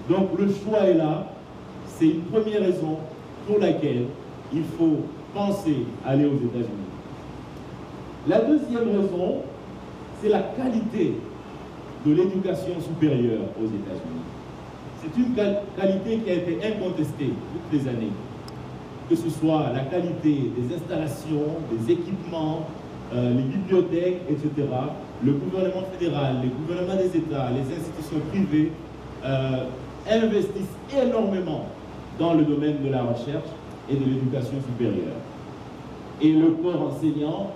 Donc le choix est là. C'est une première raison pour laquelle il faut penser à aller aux États-Unis. La deuxième raison, c'est la qualité de l'éducation supérieure aux États-Unis. C'est une qualité qui a été incontestée toutes les années. Que ce soit la qualité des installations, des équipements, les bibliothèques, etc. Le gouvernement fédéral, les gouvernements des États, les institutions privées investissent énormément dans le domaine de la recherche et de l'éducation supérieure. Et le corps enseignant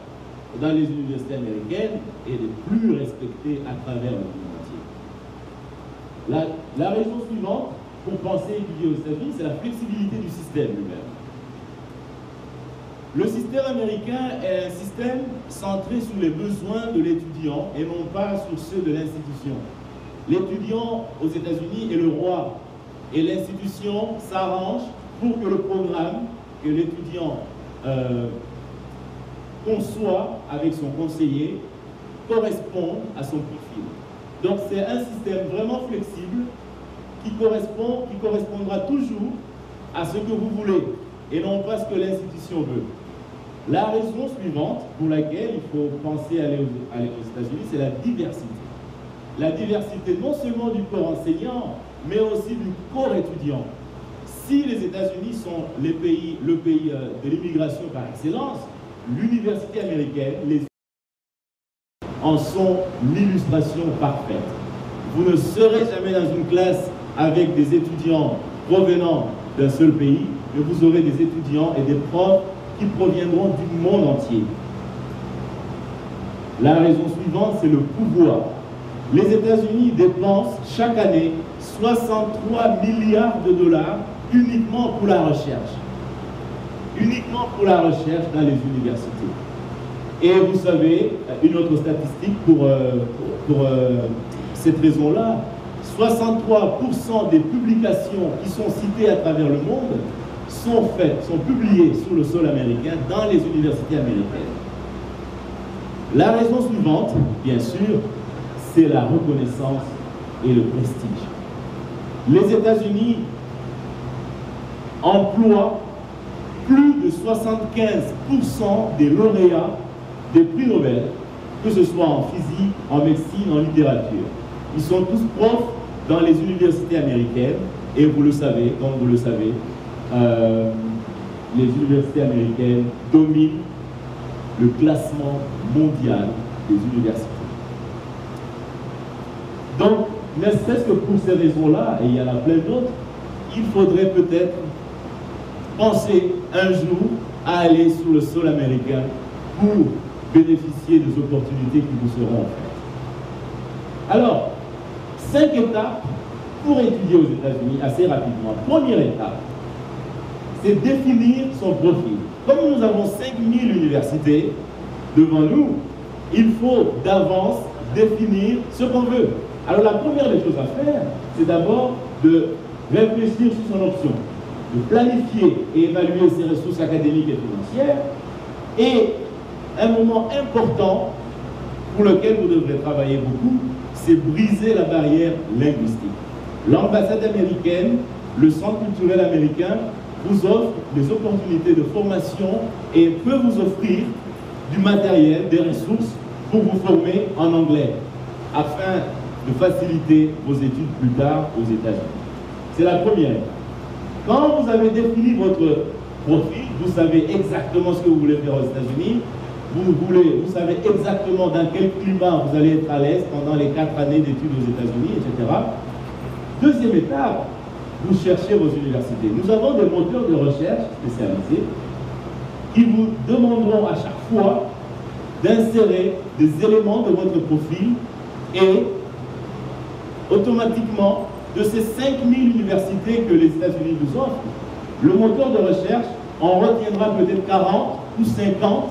dans les universités américaines est le plus respecté à travers le monde entier. La raison suivante pour penser étudier aux États-Unis, c'est la flexibilité du système lui-même. Le système américain est un système centré sur les besoins de l'étudiant et non pas sur ceux de l'institution. L'étudiant aux États-Unis est le roi et l'institution s'arrange pour que le programme que l'étudiant conçoit avec son conseiller corresponde à son profil. Donc c'est un système vraiment flexible qui correspondra toujours à ce que vous voulez et non pas ce que l'institution veut. La raison suivante pour laquelle il faut penser à aller aux États-Unis, c'est la diversité. La diversité non seulement du corps enseignant, mais aussi du corps étudiant. Si les États-Unis sont le pays de l'immigration par excellence, l'université américaine en sont l'illustration parfaite. Vous ne serez jamais dans une classe avec des étudiants provenant d'un seul pays, mais vous aurez des étudiants et des profs qui proviendront du monde entier. La raison suivante, c'est le pouvoir. Les États-Unis dépensent chaque année 63 milliards de dollars uniquement pour la recherche. Uniquement pour la recherche dans les universités. Et vous savez, une autre statistique pour cette raison-là, 63% des publications qui sont citées à travers le monde sont publiées sur le sol américain dans les universités américaines. La raison suivante, bien sûr, c'est la reconnaissance et le prestige. Les États-Unis emploient plus de 75% des lauréats des prix Nobel, que ce soit en physique, en médecine, en littérature. Ils sont tous profs dans les universités américaines et vous le savez, comme vous le savez, les universités américaines dominent le classement mondial des universités. Donc, ne serait-ce que pour ces raisons-là, et il y en a plein d'autres, il faudrait peut-être penser un jour à aller sur le sol américain pour bénéficier des opportunités qui vous seront offertes. Alors, 5 étapes pour étudier aux États-Unis assez rapidement. Première étape, c'est définir son profil. Comme nous avons 5000 universités devant nous, il faut d'avance définir ce qu'on veut. Alors la première des choses à faire, c'est d'abord de réfléchir sur son option, de planifier et évaluer ses ressources académiques et financières. Et un moment important pour lequel vous devrez travailler beaucoup, c'est briser la barrière linguistique. L'ambassade américaine, le centre culturel américain vous offre des opportunités de formation et peut vous offrir du matériel, des ressources pour vous former en anglais, afin de faciliter vos études plus tard aux États-Unis. C'est la première étape. Quand vous avez défini votre profil, vous savez exactement ce que vous voulez faire aux États-Unis, vous savez exactement dans quel climat vous allez être à l'aise pendant les 4 années d'études aux États-Unis, etc. Deuxième étape, vous cherchez vos universités. Nous avons des moteurs de recherche spécialisés qui vous demanderont à chaque fois d'insérer des éléments de votre profil et automatiquement, de ces 5000 universités que les États-Unis nous offrent, le moteur de recherche en retiendra peut-être 40 ou 50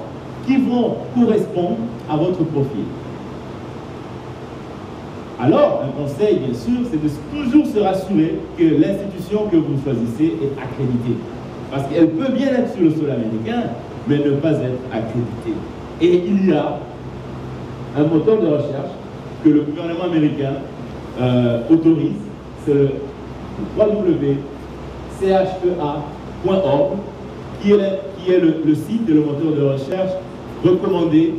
qui vont correspondre à votre profil. Alors, un conseil, bien sûr, c'est de toujours se rassurer que l'institution que vous choisissez est accréditée. Parce qu'elle peut bien être sur le sol américain, mais ne pas être accréditée. Et il y a un moteur de recherche que le gouvernement américain autorise, c'est le www.chea.org, qui est le site et le moteur de recherche recommandé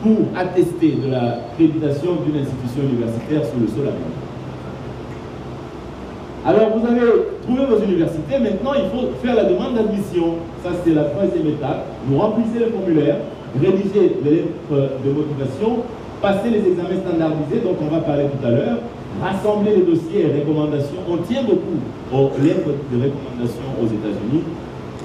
pour attester de l'accréditation d'une institution universitaire sur le sol américain. Alors, vous avez trouvé vos universités, maintenant il faut faire la demande d'admission. Ça, c'est la troisième étape. Vous remplissez le formulaire, rédigez les lettres de motivation, passez les examens standardisés dont on va parler tout à l'heure, rassembler les dossiers et recommandations. On tient beaucoup aux lettres de recommandation aux États-Unis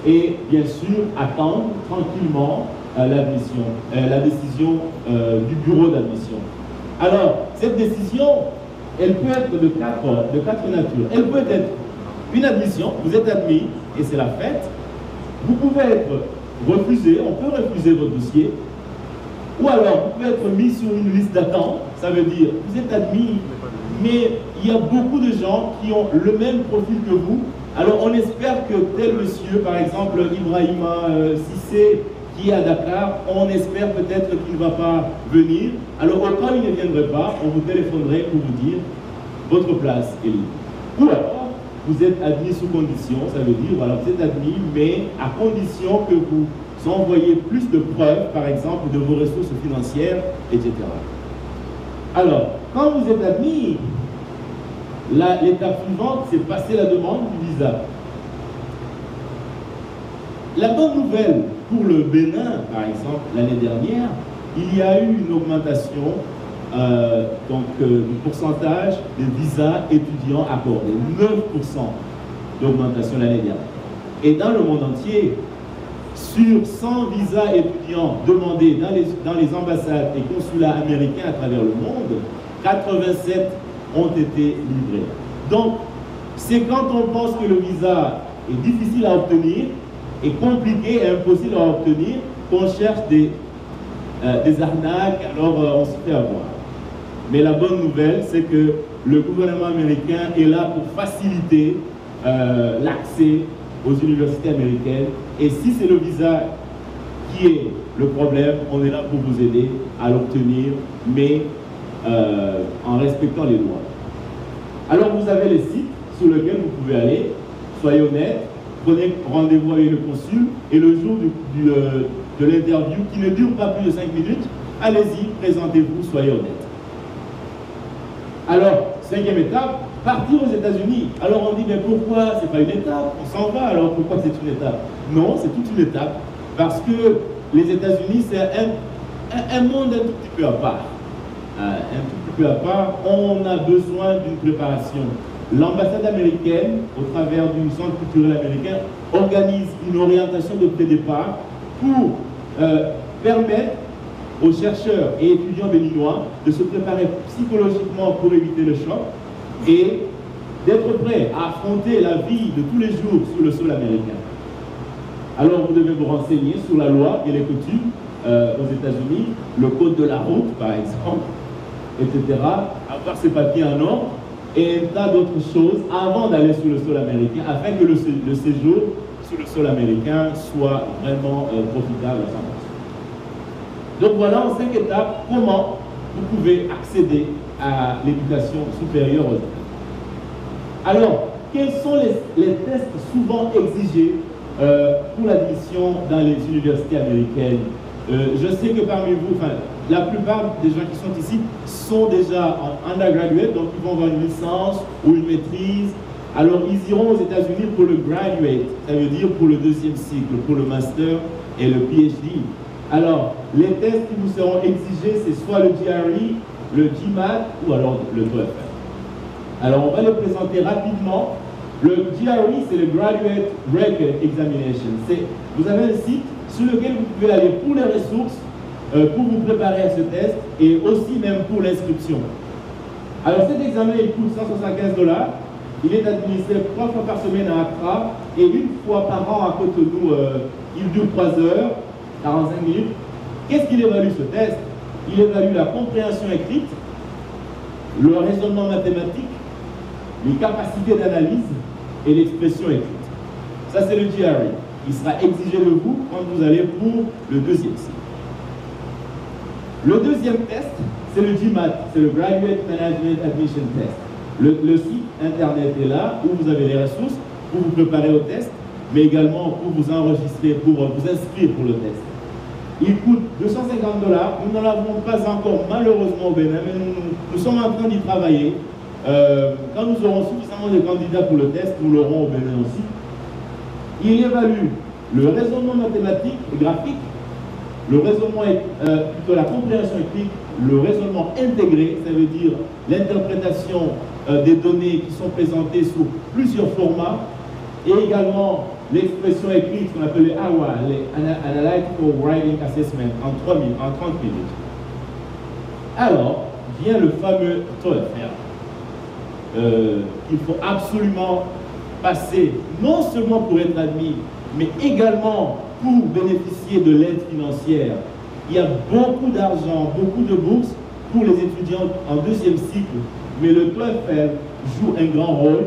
et bien sûr attendre tranquillement l'admission, la décision du bureau d'admission. Alors, cette décision, elle peut être de quatre natures. Elle peut être une admission, vous êtes admis et c'est la fête. Vous pouvez être refusé, on peut refuser votre dossier. Ou alors, vous pouvez être mis sur une liste d'attente, ça veut dire vous êtes admis, mais il y a beaucoup de gens qui ont le même profil que vous. Alors on espère que tel monsieur, par exemple Ibrahima Sissé, qui est à Dakar, on espère peut-être qu'il ne va pas venir. Alors au cas où il ne viendrait pas, on vous téléphonerait pour vous dire votre place est libre. Ou alors, vous êtes admis sous condition, ça veut dire, voilà, vous êtes admis, mais à condition que vous envoyez plus de preuves, par exemple, de vos ressources financières, etc. Alors, quand vous êtes admis, l'étape suivante, c'est passer la demande du visa. La bonne nouvelle pour le Bénin, par exemple, l'année dernière, il y a eu une augmentation du pourcentage de visas étudiants accordés. 9% d'augmentation l'année dernière. Et dans le monde entier, sur 100 visas étudiants demandés dans les ambassades et consulats américains à travers le monde, 87 ont été livrés. Donc, c'est quand on pense que le visa est difficile à obtenir, et compliqué et impossible à obtenir, qu'on cherche des arnaques, alors on se fait avoir. Mais la bonne nouvelle, c'est que le gouvernement américain est là pour faciliter l'accès aux universités américaines. Et si c'est le visa qui est le problème, on est là pour vous aider à l'obtenir, mais en respectant les lois. Alors vous avez les sites sur lesquels vous pouvez aller, soyez honnêtes, prenez rendez-vous avec le consul et le jour de l'interview, qui ne dure pas plus de 5 minutes, allez-y, présentez-vous, soyez honnête. Alors, cinquième étape, partir aux États-Unis. Alors on dit, mais pourquoi c'est pas une étape? On s'en va, alors pourquoi c'est une étape? Non, c'est toute une étape, parce que les États-Unis, c'est un monde un tout petit peu à part. Un tout petit peu à part, on a besoin d'une préparation. L'ambassade américaine, au travers du centre culturel américain, organise une orientation de pré-départ pour permettre aux chercheurs et étudiants béninois de se préparer psychologiquement pour éviter le choc et d'être prêts à affronter la vie de tous les jours sur le sol américain. Alors vous devez vous renseigner sur la loi et les coutumes aux États-Unis, le code de la route par exemple, etc. Avoir ses papiers en ordre et un tas d'autres choses avant d'aller sur le sol américain, afin que le séjour sur le sol américain soit vraiment profitable à 100%. Donc voilà en 5 étapes comment vous pouvez accéder à l'éducation supérieure aux États-Unis. Alors, quels sont les tests souvent exigés pour l'admission dans les universités américaines? Je sais que parmi vous, enfin, la plupart des gens qui sont ici sont déjà en undergraduate, donc ils vont avoir une licence ou une maîtrise. Alors ils iront aux États-Unis pour le graduate, ça veut dire pour le deuxième cycle, pour le master et le PhD. Alors, les tests qui vous seront exigés, c'est soit le GRE, le GMAT ou alors le TOEFL. Alors on va les présenter rapidement. Le GRE, c'est le Graduate Record Examination. Vous avez un site sur lequel vous pouvez aller pour les ressources, pour vous préparer à ce test et aussi même pour l'inscription. Alors cet examen, il coûte 175 $. Il est administré 3 fois par semaine à Accra et 1 fois par an à Cotonou. Il dure 3 heures, 45 minutes. Qu'est-ce qu'il évalue ce test? Il évalue la compréhension écrite, le raisonnement mathématique, les capacités d'analyse et l'expression écrite. Ça, c'est le GRE. Il sera exigé de vous quand vous allez pour le deuxième cycle. Le deuxième test, c'est le GMAT, c'est le Graduate Management Admission Test. Le site internet est là, où vous avez les ressources pour vous préparer au test, mais également pour vous enregistrer, pour vous inscrire pour le test. Il coûte 250 $. Nous n'en avons pas encore malheureusement au Bénin, mais nous sommes en train d'y travailler. Quand nous aurons suffisamment de candidats pour le test, nous l'aurons au Bénin aussi. Il évalue le raisonnement mathématique et graphique, le raisonnement, plutôt la compréhension écrite, le raisonnement intégré, ça veut dire l'interprétation des données qui sont présentées sous plusieurs formats, et également l'expression écrite qu'on appelle les AWA, les Analytical Writing Assessment, en 30 minutes. Alors, vient le fameux TOEFL, qu'il faut absolument passer, non seulement pour être admis, mais également pour bénéficier de l'aide financière. Il y a beaucoup d'argent, beaucoup de bourses pour les étudiants en deuxième cycle, mais le TOEFL joue un grand rôle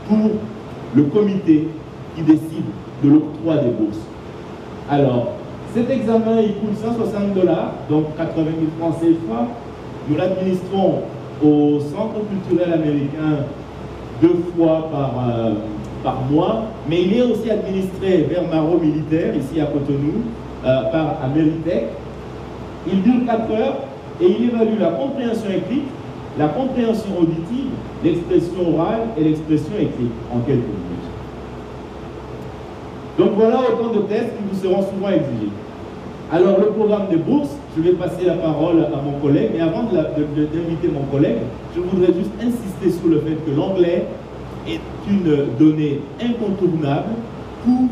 pour le comité qui décide de l'octroi des bourses. Alors, cet examen, il coûte 160 $, donc 80 000 francs CFA. Nous l'administrons au Centre culturel américain 2 fois par mois, mais il est aussi administré vers Maro Militaire, ici à Cotonou, par Ameritech. Il dure 4 heures et il évalue la compréhension écrite, la compréhension auditive, l'expression orale et l'expression écrite en quelques minutes. Donc voilà autant de tests qui vous seront souvent exigés. Alors le programme des bourses, je vais passer la parole à mon collègue, mais avant d'inviter mon collègue, je voudrais juste insister sur le fait que l'anglais est une donnée incontournable pour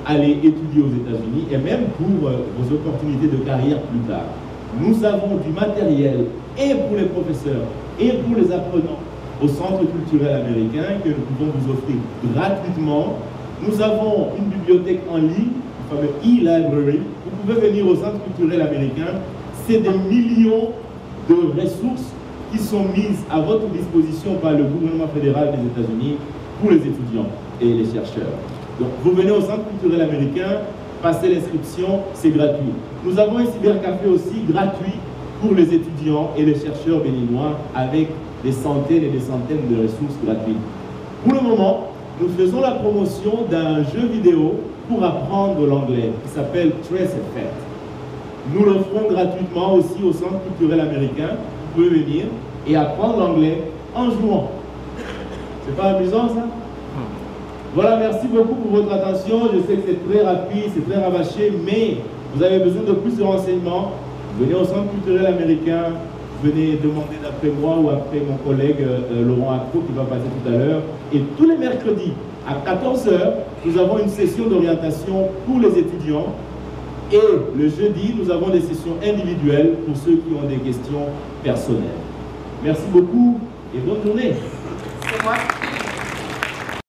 aller étudier aux États-Unis et même pour vos opportunités de carrière plus tard. Nous avons du matériel et pour les professeurs et pour les apprenants au Centre culturel américain que nous pouvons vous offrir gratuitement. Nous avons une bibliothèque en ligne, le fameux e-library. Vous pouvez venir au Centre culturel américain. C'est des millions de ressources qui sont mises à votre disposition par le gouvernement fédéral des États-Unis pour les étudiants et les chercheurs. Donc vous venez au Centre culturel américain, passez l'inscription, c'est gratuit. Nous avons un cybercafé aussi gratuit pour les étudiants et les chercheurs béninois avec des centaines et des centaines de ressources gratuites. Pour le moment, nous faisons la promotion d'un jeu vidéo pour apprendre l'anglais qui s'appelle Trace Effect. Nous l'offrons gratuitement aussi au Centre culturel américain. Vous pouvez venir et apprendre l'anglais en jouant. C'est pas amusant ça? Voilà, merci beaucoup pour votre attention. Je sais que c'est très rapide, c'est très rabâché, mais vous avez besoin de plus de renseignements. Venez au Centre culturel américain, venez demander d'après moi ou après mon collègue Laurent Accro qui va passer tout à l'heure. Et tous les mercredis à 14 h, nous avons une session d'orientation pour les étudiants. Et le jeudi, nous avons des sessions individuelles pour ceux qui ont des questions personnelles. Merci beaucoup et bonne journée. C'est moi.